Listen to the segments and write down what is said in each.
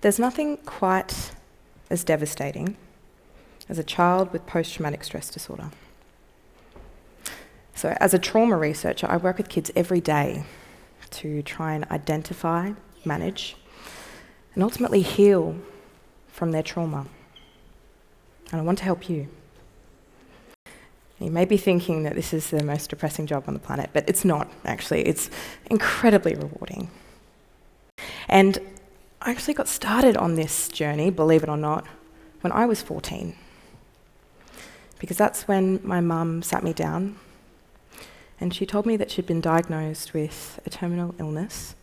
There's nothing quite as devastating as a child with post-traumatic stress disorder. So as a trauma researcher, I work with kids every day to try and identify, manage, and ultimately heal from their trauma. And I want to help you. You may be thinking that this is the most depressing job on the planet, but it's not, actually. It's incredibly rewarding. And I actually got started on this journey, believe it or not, when I was 14. Because that's when my mum sat me down and she told me that she'd been diagnosed with a terminal illness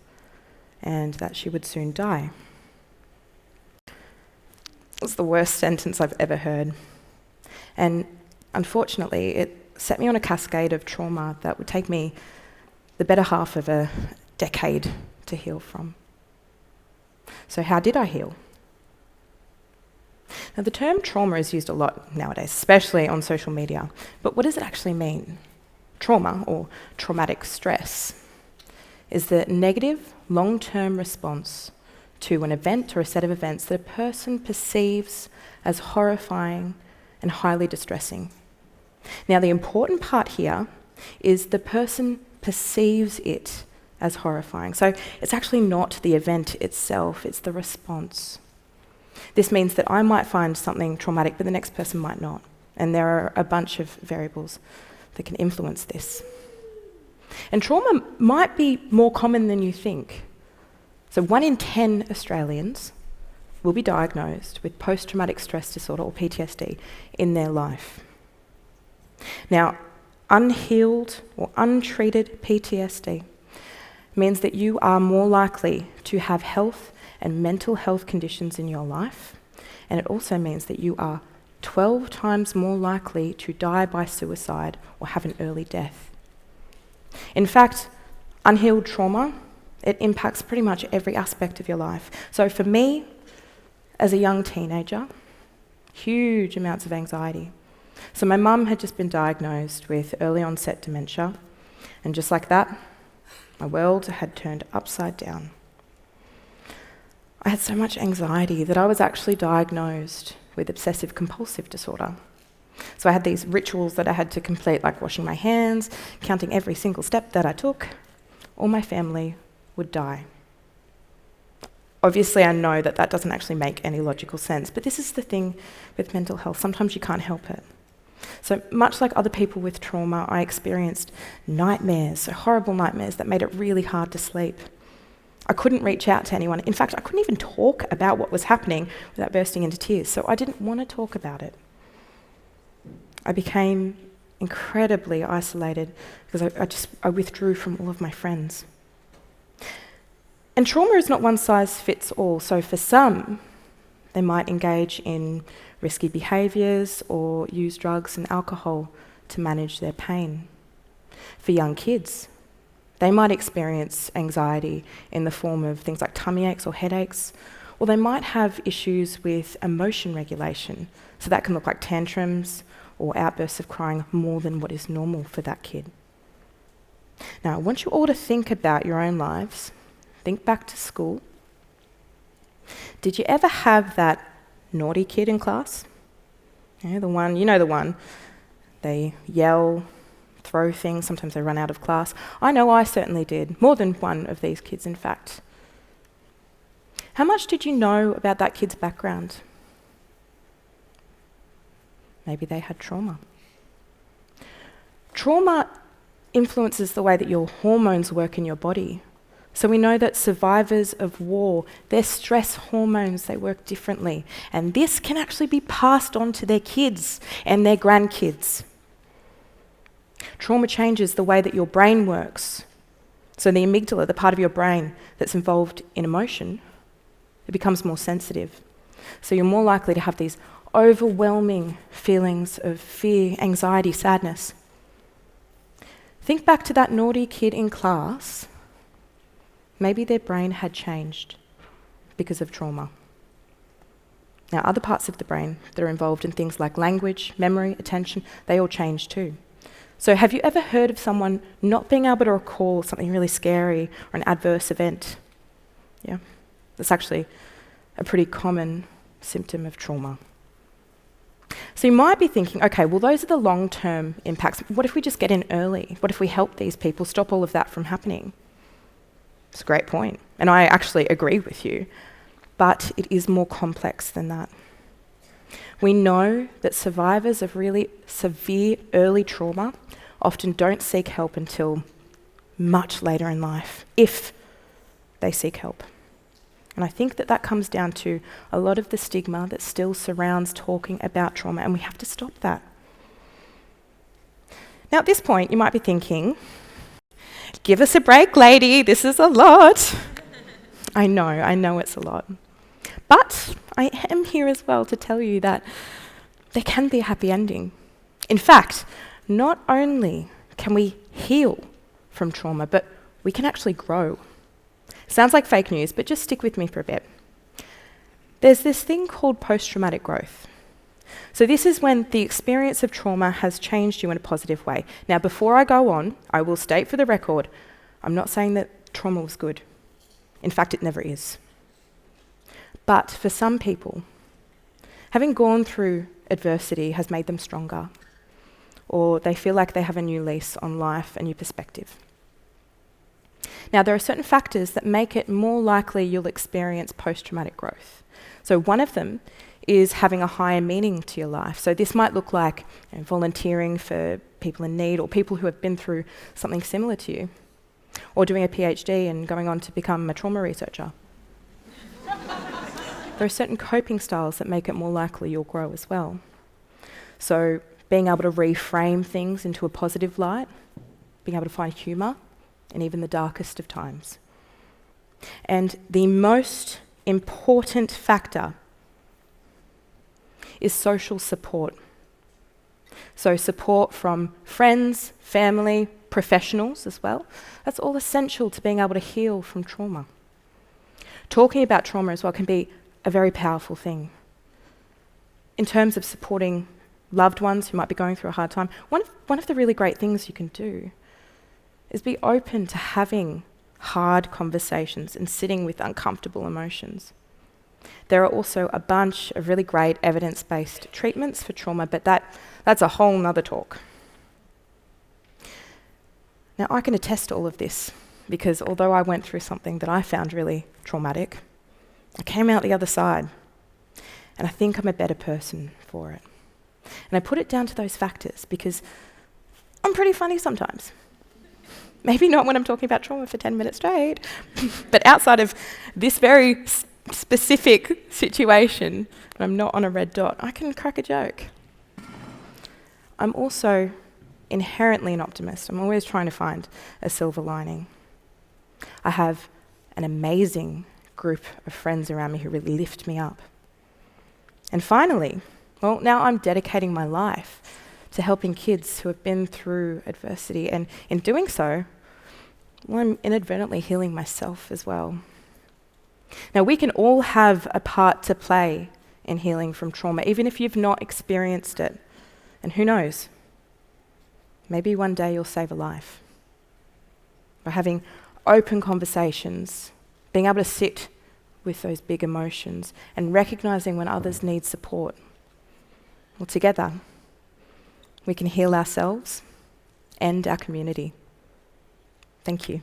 and that she would soon die. It was the worst sentence I've ever heard. And unfortunately, it set me on a cascade of trauma that would take me the better half of a decade to heal from. So how did I heal? Now, the term trauma is used a lot nowadays, especially on social media. But what does it actually mean? Trauma, or traumatic stress, is the negative, long-term response to an event or a set of events that a person perceives as horrifying and highly distressing. Now, the important part here is the person perceives it as horrifying. So it's actually not the event itself, it's the response. This means that I might find something traumatic, but the next person might not. And there are a bunch of variables that can influence this. And trauma might be more common than you think. So 1 in 10 Australians will be diagnosed with post-traumatic stress disorder, or PTSD, in their life. Now, unhealed or untreated PTSD means that you are more likely to have health and mental health conditions in your life, and it also means that you are 12 times more likely to die by suicide or have an early death. In fact, unhealed trauma, it impacts pretty much every aspect of your life. So for me, as a young teenager, huge amounts of anxiety. So my mum had just been diagnosed with early onset dementia, and just like that, my world had turned upside down. I had so much anxiety that I was actually diagnosed with obsessive compulsive disorder. So I had these rituals that I had to complete, like washing my hands, counting every single step that I took, or my family would die. Obviously, I know that that doesn't actually make any logical sense, but this is the thing with mental health. Sometimes you can't help it. So much like other people with trauma, I experienced nightmares, so horrible nightmares that made it really hard to sleep. I couldn't reach out to anyone. In fact, I couldn't even talk about what was happening without bursting into tears, so I didn't want to talk about it. I became incredibly isolated because I withdrew from all of my friends. And trauma is not one size fits all, so for some, they might engage in risky behaviours or use drugs and alcohol to manage their pain. For young kids, they might experience anxiety in the form of things like tummy aches or headaches, or they might have issues with emotion regulation. So that can look like tantrums or outbursts of crying more than what is normal for that kid. Now, I want you all to think about your own lives. Think back to school. Did you ever have that naughty kid in class? The one. They yell, throw things, sometimes they run out of class. I know I certainly did, more than one of these kids, in fact. How much did you know about that kid's background? Maybe they had trauma. Trauma influences the way that your hormones work in your body. So we know that survivors of war, their stress hormones, they work differently. And this can actually be passed on to their kids and their grandkids. Trauma changes the way that your brain works. So the amygdala, the part of your brain that's involved in emotion, it becomes more sensitive. So you're more likely to have these overwhelming feelings of fear, anxiety, sadness. Think back to that naughty kid in class. Maybe their brain had changed because of trauma. Now, other parts of the brain that are involved in things like language, memory, attention, they all change too. So have you ever heard of someone not being able to recall something really scary or an adverse event? Yeah, that's actually a pretty common symptom of trauma. So you might be thinking, okay, well, those are the long-term impacts. What if we just get in early? What if we help these people stop all of that from happening? It's a great point, and I actually agree with you, but it is more complex than that. We know that survivors of really severe early trauma often don't seek help until much later in life, if they seek help. And I think that that comes down to a lot of the stigma that still surrounds talking about trauma, and we have to stop that. Now, at this point, you might be thinking, give us a break, lady, this is a lot. I know it's a lot. But I am here as well to tell you that there can be a happy ending. In fact, not only can we heal from trauma, but we can actually grow. Sounds like fake news, but just stick with me for a bit. There's this thing called post-traumatic growth. So this is when the experience of trauma has changed you in a positive way. Now, before I go on, I will state for the record, I'm not saying that trauma was good. In fact, it never is. But for some people, having gone through adversity has made them stronger, or they feel like they have a new lease on life, a new perspective. Now, there are certain factors that make it more likely you'll experience post-traumatic growth. So one of them is having a higher meaning to your life. So this might look like volunteering for people in need or people who have been through something similar to you, or doing a PhD and going on to become a trauma researcher. There are certain coping styles that make it more likely you'll grow as well. So being able to reframe things into a positive light, being able to find humour in even the darkest of times. And the most important factor is social support. So support from friends, family, professionals as well. That's all essential to being able to heal from trauma. Talking about trauma as well can be a very powerful thing. In terms of supporting loved ones who might be going through a hard time, one of the really great things you can do is be open to having hard conversations and sitting with uncomfortable emotions. There are also a bunch of really great evidence-based treatments for trauma, but that's a whole nother talk. Now, I can attest to all of this because although I went through something that I found really traumatic, I came out the other side, and I think I'm a better person for it. And I put it down to those factors because I'm pretty funny sometimes. Maybe not when I'm talking about trauma for 10 minutes straight, but outside of this very specific situation, and I'm not on a red dot, I can crack a joke. I'm also inherently an optimist. I'm always trying to find a silver lining. I have an amazing group of friends around me who really lift me up. And finally, well, now I'm dedicating my life to helping kids who have been through adversity, and in doing so, well, I'm inadvertently healing myself as well. Now, we can all have a part to play in healing from trauma, even if you've not experienced it. And who knows, maybe one day you'll save a life. By having open conversations, being able to sit with those big emotions, and recognizing when others need support. Well, together, we can heal ourselves and our community. Thank you.